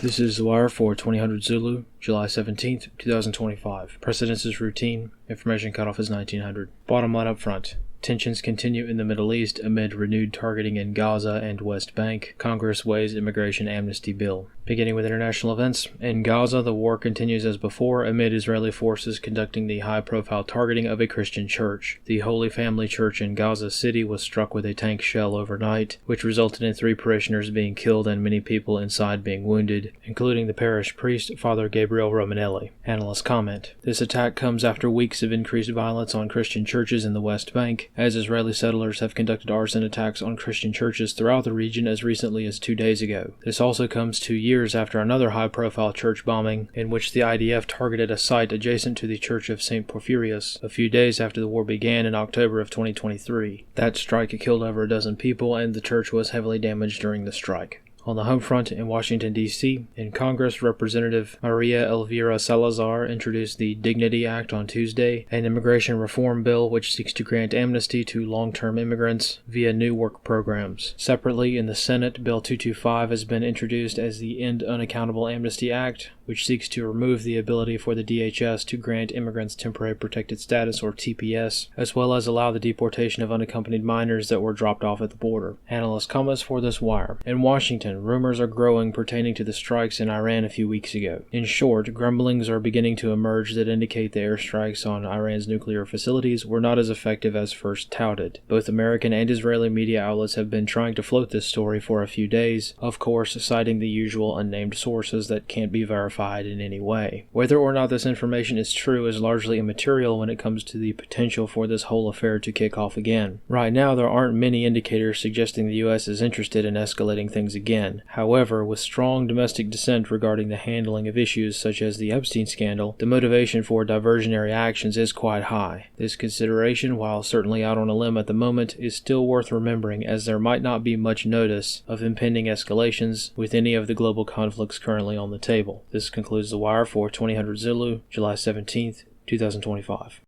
This is The Wire for 2000 Zulu, July 17th, 2025. Precedence is routine. Information cutoff is 1900. Bottom line up front. Tensions continue in the Middle East amid renewed targeting in Gaza and West Bank. Congress weighs immigration amnesty bill. Beginning with international events, in Gaza the war continues as before amid Israeli forces conducting the high-profile targeting of a Christian church. The Holy Family Church in Gaza City was struck with a tank shell overnight, which resulted in 3 parishioners being killed and many people inside being wounded, including the parish priest, Father Gabriel Romanelli. Analysts comment, this attack comes after weeks of increased violence on Christian churches in the West Bank, as Israeli settlers have conducted arson attacks on Christian churches throughout the region as recently as 2 days ago. This also comes 2 years after another high-profile church bombing in which the IDF targeted a site adjacent to the Church of St. Porphyrius a few days after the war began in October of 2023. That strike killed over a dozen people, and the church was heavily damaged during the strike. On the home front in Washington, D.C., in Congress, Representative Maria Elvira Salazar introduced the Dignity Act on Tuesday, an immigration reform bill which seeks to grant amnesty to long-term immigrants via new work programs. Separately, in the Senate, Bill 225 has been introduced as the End Unaccountable Amnesty Act, which seeks to remove the ability for the DHS to grant immigrants temporary protected status, or TPS, as well as allow the deportation of unaccompanied minors that were dropped off at the border. Analyst comments for this wire. In Washington, rumors are growing pertaining to the strikes in Iran a few weeks ago. In short, grumblings are beginning to emerge that indicate the airstrikes on Iran's nuclear facilities were not as effective as first touted. Both American and Israeli media outlets have been trying to float this story for a few days, of course citing the usual unnamed sources that can't be verified in any way. Whether or not this information is true is largely immaterial when it comes to the potential for this whole affair to kick off again. Right now, there aren't many indicators suggesting the U.S. is interested in escalating things again. However, with strong domestic dissent regarding the handling of issues such as the Epstein scandal, the motivation for diversionary actions is quite high. This consideration, while certainly out on a limb at the moment, is still worth remembering, as there might not be much notice of impending escalations with any of the global conflicts currently on the table. This concludes The Wire for 2000 Zulu, July 17th, 2025.